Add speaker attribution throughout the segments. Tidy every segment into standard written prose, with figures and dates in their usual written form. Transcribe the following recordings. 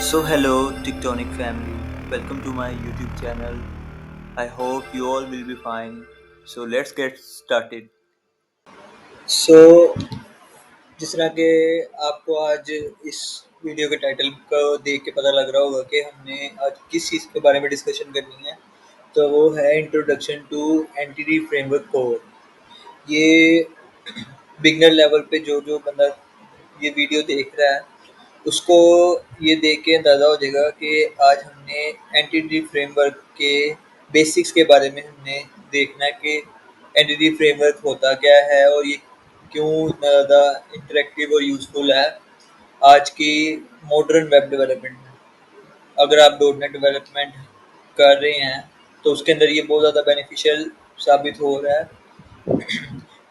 Speaker 1: So hello Tectonic family, welcome to my YouTube channel. I hope you all will be fine. So let's get started.
Speaker 2: सो जिस तरह के आपको आज इस video के टाइटल को देख के पता लग रहा होगा कि हमने आज किस चीज़ के बारे में डिस्कशन करनी है। तो वो है introduction to entity framework code. ये बिगनर लेवल पे जो बंदा ये वीडियो देख रहा है उसको ये देख के अंदाज़ा हो जाएगा कि आज हमने एंटिटी फ्रेमवर्क के बेसिक्स के बारे में हमने देखना है कि एंटिटी फ्रेमवर्क होता क्या है और ये क्यों इतना ज़्यादा इंटरेक्टिव और यूज़फुल है आज की मॉडर्न वेब डेवलपमेंट में। अगर आप डॉट नेट डेवलपमेंट कर रहे हैं तो उसके अंदर ये बहुत ज़्यादा बेनिफिशियल साबित हो रहा है।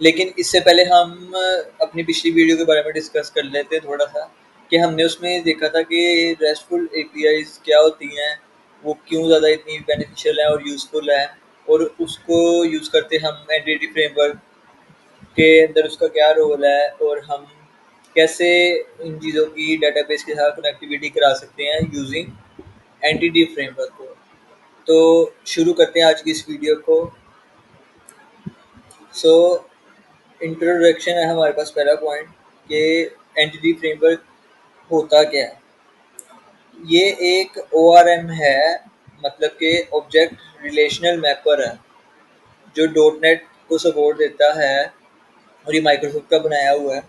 Speaker 2: लेकिन इससे पहले हम अपनी पिछली वीडियो के बारे में डिस्कस कर लेते हैं थोड़ा सा कि हमने उसमें देखा था कि रेस्टफुल एपीआईज क्या होती हैं, वो क्यों ज़्यादा इतनी बेनिफिशियल है और यूज़फुल है, और उसको यूज़ करते हम एंटिटी फ्रेमवर्क के अंदर उसका क्या रोल है और हम कैसे इन चीज़ों की डेटाबेस के साथ कनेक्टिविटी करा सकते हैं यूजिंग एंटिटी फ्रेमवर्क को। तो शुरू करते हैं आज की इस वीडियो को। सो इंट्रोडक्शन है हमारे पास पहला पॉइंट कि एंटिटी फ्रेमवर्क होता क्या है। ये एक ORM है, मतलब कि ऑब्जेक्ट रिलेशनल मैपर है जो डॉट नेट को सपोर्ट देता है और ये माइक्रोसॉफ्ट का बनाया हुआ है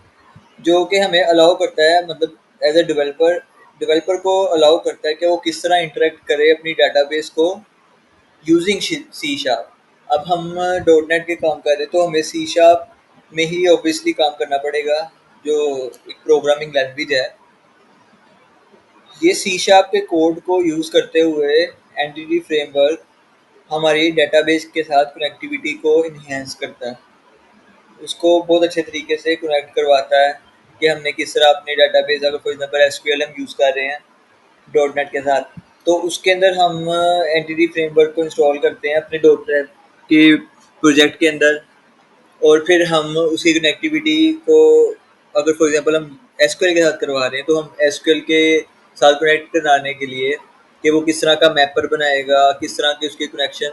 Speaker 2: जो कि हमें अलाउ करता है, मतलब एज ए डेवलपर को अलाउ करता है कि वो किस तरह इंटरेक्ट करे अपनी डेटाबेस को यूजिंग सी शार्प। अब हम डॉट नेट के काम कर रहे हैं तो हमें सी शार्प में ही ऑब्वियसली काम करना पड़ेगा, जो एक प्रोग्रामिंग लैंग्वेज है। ये सी शार्प के कोड को यूज़ करते हुए एंटिटी फ्रेमवर्क हमारी डेटाबेस के साथ कनेक्टिविटी को इन्हेंस करता है, उसको बहुत अच्छे तरीके से कनेक्ट करवाता है कि हमने किस तरह अपने डेटाबेस, अगर फॉर एग्जांपल एसक्यूएल हम यूज़ कर रहे हैं डॉट नेट के साथ, तो उसके अंदर हम एंटिटी फ्रेमवर्क को इंस्टॉल करते हैं अपने डॉट नेट के प्रोजेक्ट के अंदर। और फिर हम उसकी कनेक्टिविटी को, अगर फॉर एग्जांपल हम एसक्यूएल के साथ करवा रहे हैं तो हम एसक्यूएल के साथ कनेक्ट कराने के लिए कि वो किस तरह का मैपर बनाएगा, किस तरह के उसके कनेक्शन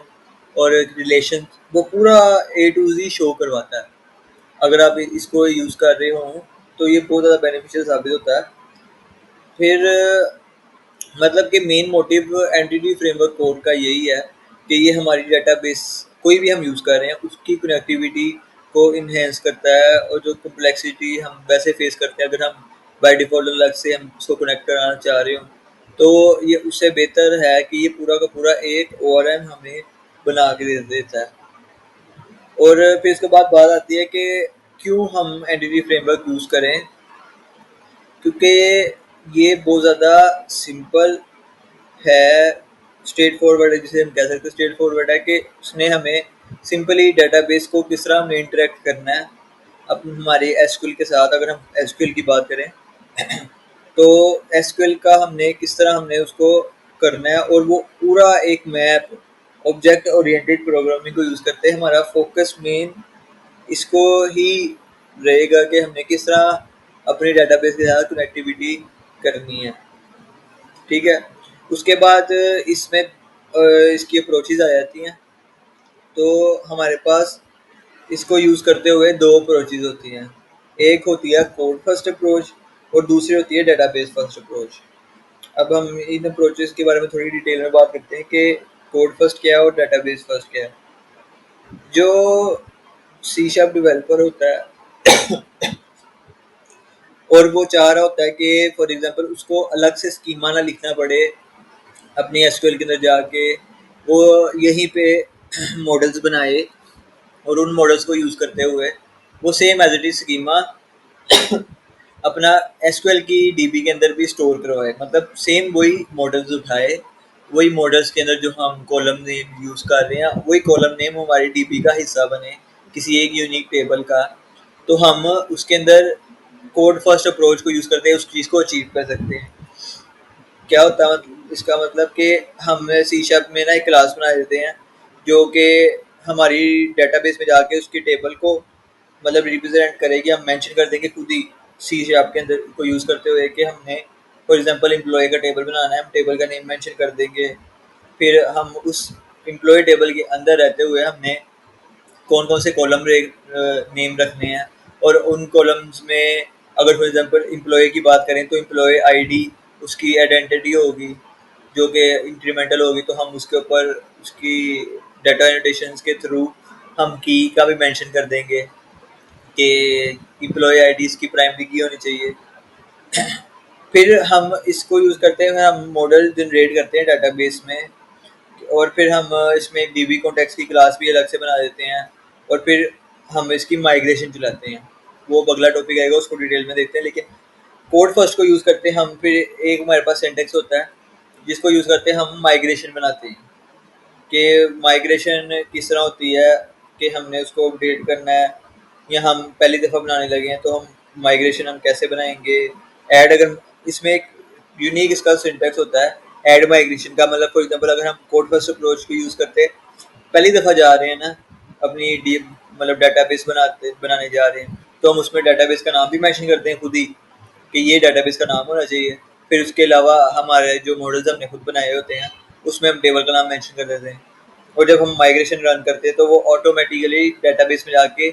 Speaker 2: और रिलेशन, वो पूरा ए टू जी शो करवाता है। अगर आप इसको यूज़ कर रहे हो तो ये बहुत ज़्यादा बेनिफिशियल साबित होता है। फिर मतलब कि main motive entity framework code का यही है कि ये हमारी डेटाबेस कोई भी हम यूज़ कर रहे हैं उसकी कनेक्टिविटी को इन्हेंस करता है, और जो कम्प्लेक्सिटी हम वैसे फेस करते हैं अगर हम बाय डिफ़ॉल्ट अलग से हम उसको कनेक्ट कराना चाह रहे हो, तो ये उससे बेहतर है कि ये पूरा का पूरा एक ORM हमें बना के दे देता है। और फिर इसके बाद बात आती है कि क्यों हम एंटिटी फ्रेमवर्क यूज़ करें, क्योंकि ये बहुत ज़्यादा सिंपल है, स्ट्रेट फॉरवर्ड है, जिसे हम कह सकते हैं स्ट्रेट फॉरवर्ड है कि उसने हमें सिंपली डेटाबेस को किस तरह हमने इंटरेक्ट करना है अब हमारे एसक्यूएल के साथ। अगर हम एसक्यूएल की बात करें तो एसक्यूएल का हमने किस तरह हमने उसको करना है, और वो पूरा एक मैप ऑब्जेक्ट ओरिएंटेड प्रोग्रामिंग को यूज़ करते हैं। हमारा फोकस मेन इसको ही रहेगा कि हमने किस तरह अपने डेटाबेस के साथ कनेक्टिविटी करनी है। ठीक है, उसके बाद इसमें इसकी अप्रोचेज आ जाती हैं। तो हमारे पास इसको यूज़ करते हुए दो अप्रोचेज होती हैं, एक होती है कोड फर्स्ट अप्रोच और दूसरी होती है डेटाबेस फर्स्ट अप्रोच। अब हम इन अप्रोचेज के बारे में थोड़ी डिटेल में बात करते हैं कि कोड फर्स्ट क्या है और डेटाबेस फर्स्ट क्या है। जो सी शार्प डेवलपर होता है और वो चाह रहा होता है कि फॉर एग्जांपल उसको अलग से स्कीमा ना लिखना पड़े अपनी एसक्यूएल के अंदर जाके, वो यहीं पे मॉडल्स बनाए और उन मॉडल्स को यूज़ करते हुए वो same as it is schema अपना एसक्यूएल की डीबी के अंदर भी स्टोर करवाए, मतलब सेम वही मॉडल्स उठाए, वही मॉडल्स के अंदर जो हम कॉलम नेम यूज़ कर रहे हैं वही कॉलम नेम हमारी डीबी का हिस्सा बने किसी एक यूनिक टेबल का। तो हम उसके अंदर कोड फर्स्ट अप्रोच को यूज़ करते हैं उस चीज़ को अचीव कर सकते हैं। क्या होता है इसका मतलब कि हम सी शार्प में ना एक क्लास बना देते हैं जो कि हमारी डेटाबेस में जाके उसकी टेबल को मतलब रिप्रेजेंट करेगी। हम मेंशन कर देंगे खुद ही सी शार्प के अंदर को यूज़ करते हुए कि हमने फॉर एग्जांपल एम्प्लॉय का टेबल बनाना है, हम टेबल का नेम मेंशन कर देंगे। फिर हम उस एम्प्लॉय टेबल के अंदर रहते हुए हमने कौन कौन से कॉलम नेम रखने हैं, और उन कॉलम्स में अगर फॉर एग्जांपल एम्प्लॉय की बात करें तो एम्प्लॉय आईडी उसकी आइडेंटिटी होगी जो कि इंक्रीमेंटल होगी, तो हम उसके ऊपर उसकी डाटा एनोटेशंस के थ्रू हम की का भी मेंशन कर देंगे कि एम्प्लॉय आईडी इसकी प्राइमरी की होनी चाहिए। फिर हम इसको यूज़ करते हैं, हम मॉडल जनरेट करते हैं डाटाबेस में, और फिर हम इसमें एक डीबी कॉन्टेक्स्ट की क्लास भी अलग से बना देते हैं, और फिर हम इसकी माइग्रेशन चलाते हैं। वो अगला टॉपिक आएगा, उसको डिटेल में देखते हैं, लेकिन कोड फर्स्ट को यूज़ करते हैं हम। फिर एक हमारे पास सिंटेक्स होता है जिसको यूज़ करते हैं हम माइग्रेशन बनाते हैं, कि माइग्रेशन किस तरह होती है, कि हमने उसको अपडेट करना है या हम पहली दफ़ा बनाने लगे हैं तो हम माइग्रेशन हम कैसे बनाएंगे। ऐड, अगर इसमें एक यूनिक इसका सिंटेक्स होता है ऐड माइग्रेशन का, मतलब फॉर एग्जांपल अगर हम कोड फर्स्ट अप्रोच को यूज़ करते पहली दफ़ा जा रहे हैं ना अपनी डी मतलब डाटाबेस बनाने जा रहे हैं, तो हम उसमें डाटाबेस का नाम भी मेंशन करते हैं खुद ही कि ये डाटाबेस का नाम होना चाहिए। फिर उसके अलावा हमारे जो मॉडल्स हमने खुद बनाए होते हैं उसमें हम टेबल का नाम मेंशन कर देते हैं, और जब हम माइग्रेशन रन करते हैं तो वो ऑटोमेटिकली डाटाबेस में जाके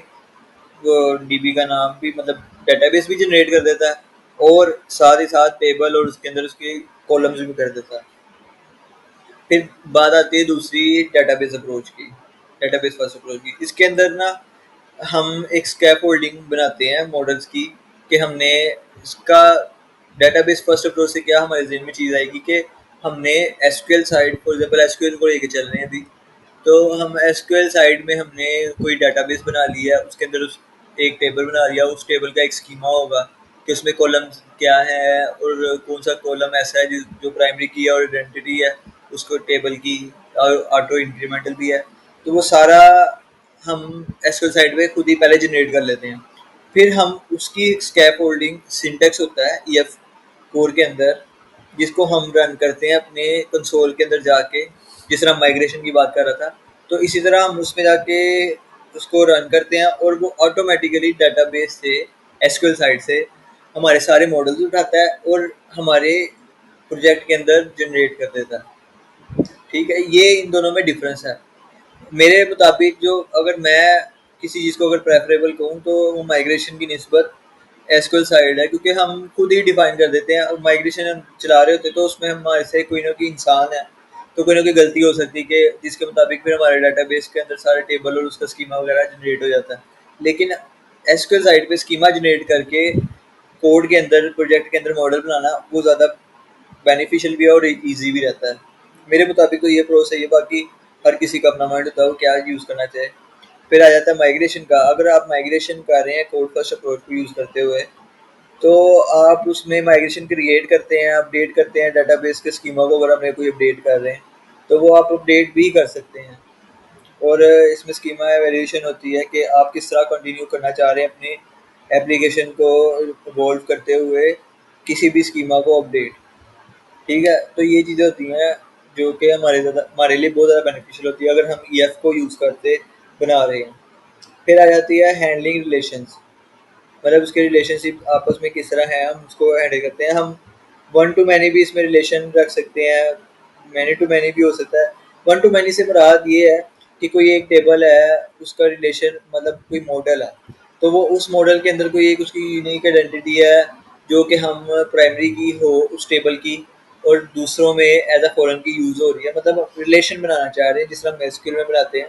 Speaker 2: वो डीबी का नाम भी, मतलब डाटाबेस भी जनरेट कर देता है, और साथ ही साथ टेबल और उसके अंदर उसके कॉलम्स भी कर देता है। फिर बात आती है दूसरी डेटाबेस अप्रोच की, डेटाबेस फर्स्ट अप्रोच की। इसके अंदर ना हम एक स्कैप होल्डिंग बनाते हैं मॉडल्स की, कि हमने इसका डेटाबेस फर्स्ट अप्रोच से क्या हमारे जहन में चीज़ आएगी कि हमने SQL side, for example SQL को लेके चल रहे हैं अभी, तो हम एसक्यूएल साइड में हमने कोई डेटाबेस बना लिया, उसके अंदर उस एक टेबल बना लिया, उस टेबल का एक स्कीमा होगा कि उसमें कॉलम्स क्या है और कौन सा कॉलम ऐसा है जो प्राइमरी की है और आइडेंटिटी है उसको टेबल की, और ऑटो इंक्रीमेंटल भी है। तो वो सारा हम एसक्यूएल साइड में खुद ही पहले जनरेट कर लेते हैं। फिर हम उसकी स्कैप होल्डिंग सिंटेक्स होता है ईएफ कोर के अंदर, जिसको हम रन करते हैं अपने कंसोल के अंदर जाके, जिस तरह माइग्रेशन की बात कर रहा था। तो इसी तरह हम उसमें जाके उसको रन करते हैं और वो ऑटोमेटिकली डाटाबेस से एसक्यूएल साइड से हमारे सारे मॉडल्स उठाता है और हमारे प्रोजेक्ट के अंदर जनरेट कर देता है। ठीक है, ये इन दोनों में डिफरेंस है मेरे मुताबिक। जो अगर मैं किसी चीज़ को अगर प्रेफरेबल कहूँ तो वो माइग्रेशन की निस्बत एसक्यूएल साइड है, क्योंकि हम खुद ही डिफाइन कर देते हैं। और माइग्रेशन हम चला रहे होते तो उसमें हमारे से कोई ना कोई इंसान है, तो कोई ना कोई गलती हो सकती है कि जिसके मुताबिक फिर हमारे डाटाबेस के अंदर सारे टेबल और उसका स्कीमा वगैरह जनरेट हो जाता है। लेकिन एसक्यूएल साइड पे स्कीमा जनरेट करके कोड के अंदर, प्रोजेक्ट के अंदर मॉडल बनाना वो ज़्यादा बेनिफिशियल भी है और ईजी भी रहता है। मेरे मुताबिक तो ये प्रो सही है, बाकी हर किसी का अपना माइंड होता है वो क्या यूज़ करना चाहे। फिर आ जाता है माइग्रेशन का। अगर आप माइग्रेशन कर रहे हैं कोड फर्स्ट अप्रोच को यूज़ करते हुए, तो आप उसमें माइग्रेशन क्रिएट करते हैं, अपडेट करते हैं डाटाबेस के स्कीमा को। अगर हमें कोई अपडेट कर रहे हैं तो वो आप अपडेट भी कर सकते हैं। और इसमें स्कीमा वेरिएशन होती है कि आप किस तरह कंटिन्यू करना चाह रहे हैं अपने एप्लीकेशन को इवॉल्व करते हुए किसी भी स्कीमा को अपडेट। ठीक है, तो ये चीज़ें होती हैं जो कि हमारे लिए बहुत ज़्यादा बेनिफिशियल होती है अगर हम ईएफ को यूज़ करते बना रहे हैं। फिर आ जाती है हैंडलिंग रिलेशंस, मतलब उसके रिलेशनशिप आपस में किस तरह है हम उसको हैंडल करते हैं। हम वन टू मैनी भी इसमें रिलेशन रख सकते हैं, मैनी टू मैनी भी हो सकता है। वन टू मैनी से मुराद ये है कि कोई एक टेबल है, उसका रिलेशन मतलब कोई मॉडल है, तो वो उस मॉडल के अंदर कोई एक उसकी यूनिक आइडेंटिटी है जो कि हम प्राइमरी की हो उस टेबल की, और दूसरों में एज अ फॉरेन की यूज़ हो रही है, मतलब रिलेशन बनाना चाह रहे हैं जिस तरह हम एसक्यूएल में बनाते हैं।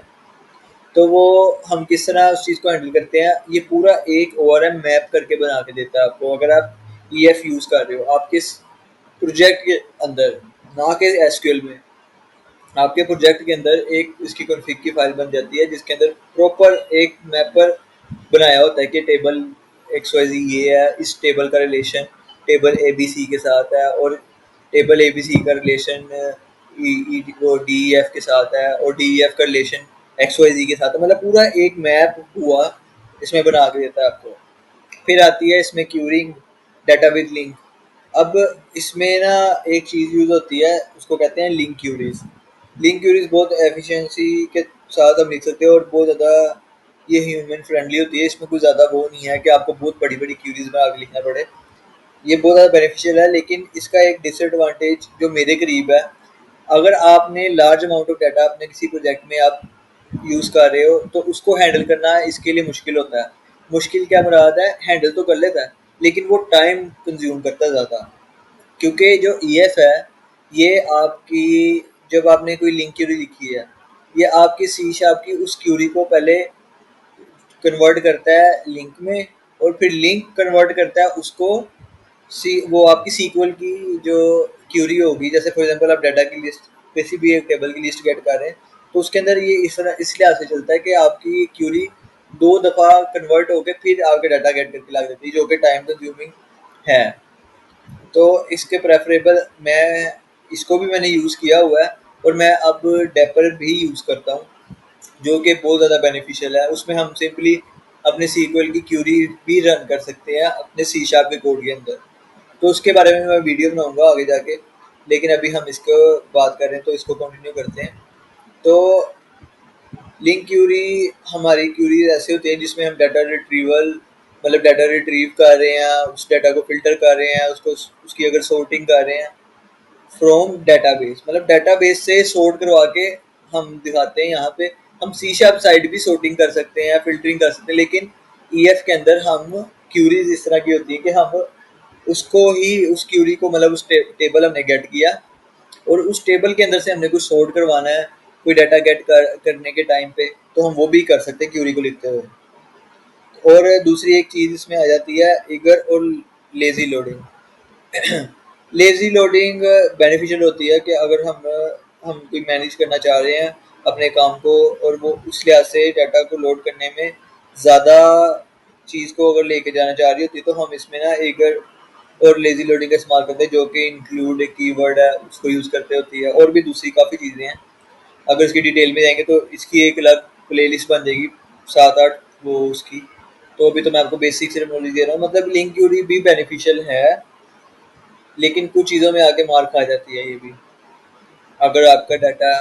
Speaker 2: तो वो हम किस तरह उस चीज़ को हैंडल करते हैं, ये पूरा एक ओआरएम मैप करके बना के देता है आपको। अगर आप ईएफ यूज़ कर रहे हो आप किस प्रोजेक्ट के अंदर, ना कि एसक्यूएल में, आपके प्रोजेक्ट के अंदर एक इसकी कॉन्फ़िग की फाइल बन जाती है जिसके अंदर प्रॉपर एक मैपर बनाया होता है कि टेबल एक्स वाई जी ये है, इस टेबल का relation table A B C के साथ है, और टेबल ए बी सी का रिलेशन वो डी ई एफ के साथ है, और डी ई एफ का रिलेशन एक्स वाई जी के साथ है। मतलब पूरा एक मैप हुआ इसमें बना के देता है आपको। फिर आती है इसमें क्यूरिंग, डाटा विद लिंक। अब इसमें ना एक चीज़ यूज़ होती है उसको कहते हैं लिंक क्यूरीज। लिंक क्यूरीज बहुत एफिशिएंसी के साथ हम लिख सकते हैं और बहुत ज़्यादा ये ह्यूमन फ्रेंडली होती है। इसमें कुछ ज़्यादा वो नहीं है कि आपको बहुत बड़ी बड़ी क्यूरीज बना के लिखना पड़े। ये बहुत ज़्यादा बेनिफिशियल है, लेकिन इसका एक डिसएडवांटेज जो मेरे करीब है, अगर आपने लार्ज अमाउंट ऑफ डाटा अपने किसी प्रोजेक्ट में आप यूज़ कर रहे हो तो उसको हैंडल करना इसके लिए मुश्किल होता है। मुश्किल क्या मुराद है, हैंडल तो कर लेता है लेकिन वो टाइम कंज्यूम करता है ज़्यादा। क्योंकि जो ईएफ है, ये आपकी, जब आपने कोई लिंक क्यूरी लिखी है, ये आपकी सी शार्प की उस क्यूरी को पहले कन्वर्ट करता है लिंक में, और फिर लिंक कन्वर्ट करता है उसको सी, वो आपकी सीक्वल की जो क्यूरी होगी, जैसे फॉर एग्जांपल आप डाटा की लिस्ट, किसी भी एक टेबल की लिस्ट गेट कर रहे हैं, तो उसके अंदर ये इस तरह इस लिहाज से चलता है कि आपकी क्यूरी 2 दफ़ा कन्वर्ट होके फिर आपके डाटा गेट करके ला देती है, जो कि टाइम कंज्यूमिंग है। तो इसके प्रेफरेबल मैं, इसको भी मैंने यूज़ किया हुआ है, और मैं अब डेपर भी यूज़ करता हूँ, जो कि बहुत ज़्यादा बेनिफिशियल है। उसमें हम सिंपली अपने सीक्वल की क्यूरी भी रन कर सकते हैं अपने सी शार्प के कोड के अंदर। तो उसके बारे में मैं वीडियो बनाऊंगा आगे जाके, लेकिन अभी हम इसको बात कर रहे हैं तो इसको कंटिन्यू करते हैं। तो लिंक क्यूरी, हमारी क्यूरी ऐसे होती है जिसमें हम डाटा रिट्रीवल, मतलब डाटा रिट्रीव कर रहे हैं, उस डाटा को फिल्टर कर रहे हैं, उसको उसकी अगर सॉर्टिंग कर रहे हैं फ्रॉम डेटाबेस, मतलब डेटाबेस से सॉर्ट करवा के हम दिखाते हैं यहाँ पे। हम सी शार्प साइड भी सॉर्टिंग कर सकते हैं, फिल्टरिंग कर सकते हैं, लेकिन ईएफ के अंदर हम क्यूरीज इस तरह की होती है कि हम उसको ही, उस क्यूरी को, मतलब उस टेबल हमने गेट किया और उस टेबल के अंदर से हमने कुछ सॉर्ट करवाना है कोई डाटा गेट करने के टाइम पे, तो हम वो भी कर सकते हैं क्यूरी को लिखते हुए। और दूसरी एक चीज़ इसमें आ जाती है ईगर और lazy loading. Lazy loading beneficial होती है कि अगर हम कोई मैनेज करना चाह रहे हैं अपने काम को, और वो उस लिहाज से डाटा को लोड करने में ज़्यादा चीज़ को अगर लेके जाना चाह रही होती है, तो हम इसमें ना ईगर और लेजी लोडिंग का इस्तेमाल करते हैं, जो कि इंक्लूड एक कीवर्ड है उसको यूज़ करते होती है, और भी दूसरी काफ़ी चीज़ें हैं। अगर इसकी डिटेल में जाएंगे तो इसकी एक अलग प्लेलिस्ट बन जाएगी, 7-8 वो उसकी। तो अभी तो मैं आपको बेसिक से नॉलेज दे रहा हूँ, मतलब लिंक क्यूरी भी बेनिफिशियल है, लेकिन कुछ चीज़ों में आके मार खा जाती है ये भी। अगर आपका डाटा,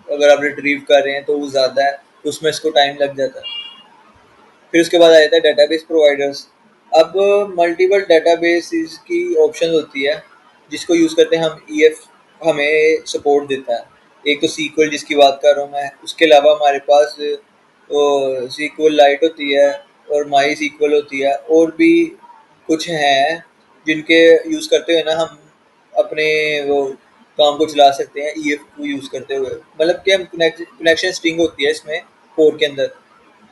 Speaker 2: अगर आप रिट्रीव कर रहे हैं तो वो ज़्यादा है, तो उसमें इसको टाइम लग जाता है। फिर उसके बाद आ जाता है डेटाबेस प्रोवाइडर्स। अब मल्टीपल डेटाबेस की ऑप्शन होती है जिसको यूज़ करते हैं हम, ईएफ हमें सपोर्ट देता है। एक तो सीक्वल जिसकी बात कर रहा हूँ मैं, उसके अलावा हमारे पास सीक्वल लाइट होती है और माई सीक्वल होती है, और भी कुछ हैं जिनके यूज़ करते हुए ना हम अपने वो काम को चला सकते हैं ईएफ को यूज़ करते हुए। मतलब कि हम कनेक्शन स्ट्रिंग होती है इसमें कोर के अंदर,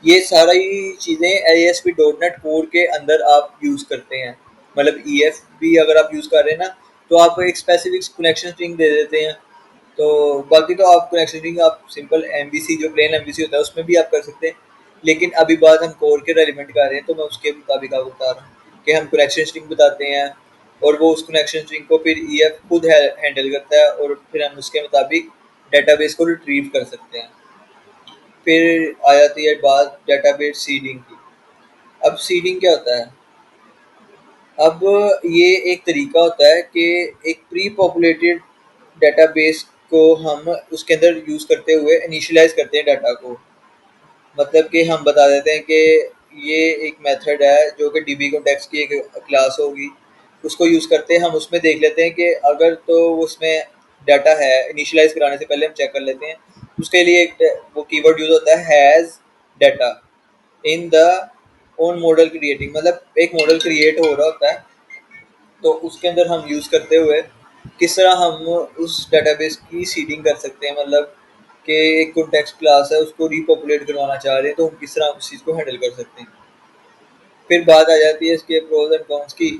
Speaker 2: ये सारी चीज़ें ASP डॉट नेट कोर के अंदर आप यूज़ करते हैं। मतलब ईएफ भी अगर आप यूज़ कर रहे हैं ना, तो आप एक स्पेसिफिक कनेक्शन स्ट्रिंग दे देते हैं। तो बाकी तो आप कनेक्शन स्ट्रिंग आप सिंपल एमवीसी, जो प्लेन एमवीसी होता है उसमें भी आप कर सकते हैं, लेकिन अभी बात हम कोर के रेलिवेंट कर रहे हैं, तो मैं उसके मुताबिक आपको बता रहा हूँ कि हम कनेक्शन स्ट्रिंग बताते हैं, और वो उस कनेक्शन स्ट्रिंग को फिर ईएफ खुद हैंडल करता है, और फिर हम उसके मुताबिक डेटाबेस को रिट्रीव कर सकते हैं। फिर आ जाती है बात डेटाबेस सीडिंग की। अब सीडिंग क्या होता है? अब ये एक तरीका होता है कि एक प्री पॉपुलेटेड डेटाबेस को हम उसके अंदर यूज़ करते हुए इनिशियलाइज करते हैं डाटा को। मतलब कि हम बता देते हैं कि ये एक मेथड है जो कि डीबी कॉन्टेक्स्ट की एक क्लास होगी, उसको यूज़ करते हैं। हम उसमें देख लेते हैं कि अगर तो उसमें डाटा है, इनिशियलाइज कराने से पहले हम चेक कर लेते हैं। उसके लिए एक वो कीवर्ड यूज़ होता है has data in the own model creating, मतलब एक मॉडल क्रिएट हो रहा होता है, तो उसके अंदर हम यूज़ करते हुए किस तरह हम उस डेटाबेस की सीडिंग कर सकते हैं। मतलब कि एक कॉन्टेक्स्ट क्लास है, उसको रीपॉपुलेट करवाना चाह रहे हैं, तो हम किस तरह उस चीज़ को हैंडल कर सकते हैं। फिर बात आ जाती है इसके प्रोज एंड कॉन्स की।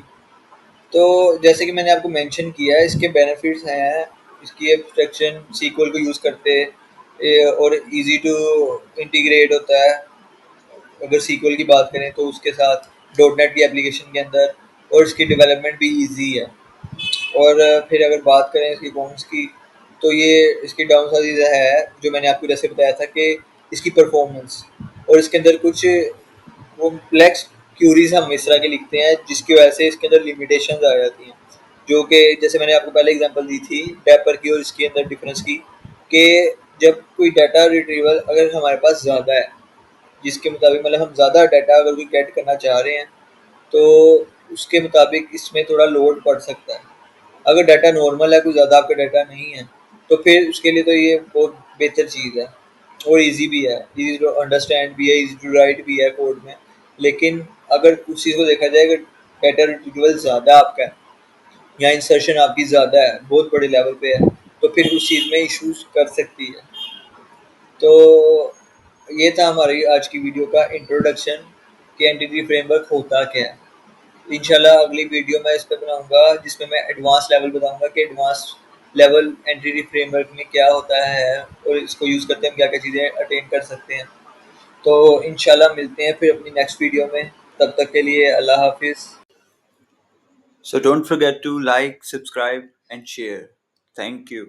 Speaker 2: तो जैसे कि मैंने आपको मेंशन किया है, इसके बेनिफिट्स हैं, इसकी एब्स्ट्रैक्शन सीक्वल को यूज़ करते और इजी टू इंटीग्रेट होता है अगर सीक्वल की बात करें तो उसके साथ डॉट नेट की एप्लीकेशन के अंदर, और इसकी डेवलपमेंट भी ईजी है। और फिर अगर बात करें इसकी कॉन्स की, तो ये इसकी डाउन साइड है जो मैंने आपको जैसे बताया था कि इसकी परफॉर्मेंस, और इसके अंदर कुछ वो कॉम्प्लेक्स क्यूरीज हम इस तरह के लिखते हैं जिसकी वजह से इसके अंदर लिमिटेशन आ जाती हैं, जो कि जैसे मैंने आपको पहले एग्जांपल दी थी डेपर की और इसके अंदर डिफरेंस की, कि जब कोई डाटा रिट्रीवल अगर हमारे पास ज़्यादा है, जिसके मुताबिक मतलब हम ज़्यादा डाटा अगर कोई गेट करना चाह रहे हैं, तो उसके मुताबिक इसमें थोड़ा लोड पड़ सकता है। अगर डाटा नॉर्मल है, कोई ज़्यादा आपका डाटा नहीं है, तो फिर उसके लिए तो ये बहुत बेहतर चीज़ है और इजी भी है, इजी टू अंडरस्टैंड भी है, इजी टू राइट भी है कोड में। लेकिन अगर उस चीज़ को देखा जाए, अगर डाटा रिट्रीवल ज़्यादा आपका है या इंसर्शन आपकी ज़्यादा है, बहुत बड़े लेवल पे है, तो फिर उस चीज़ में इश्यूज कर सकती है। तो ये था हमारी आज की वीडियो का इंट्रोडक्शन कि एंटिटी फ्रेमवर्क होता क्या है। इंशाल्लाह अगली वीडियो मैं इस पे बनाऊंगा जिसमें मैं एडवांस लेवल बताऊंगा कि एडवांस लेवल एंटिटी फ्रेमवर्क में क्या होता है और इसको यूज़ करते हम क्या क्या चीज़ें अटेन कर सकते हैं। तो इंशाल्लाह मिलते हैं फिर अपनी नेक्स्ट वीडियो में। तब तक के लिए अल्लाह हाफिज़।
Speaker 1: So don't forget to like, subscribe, and share. Thank you.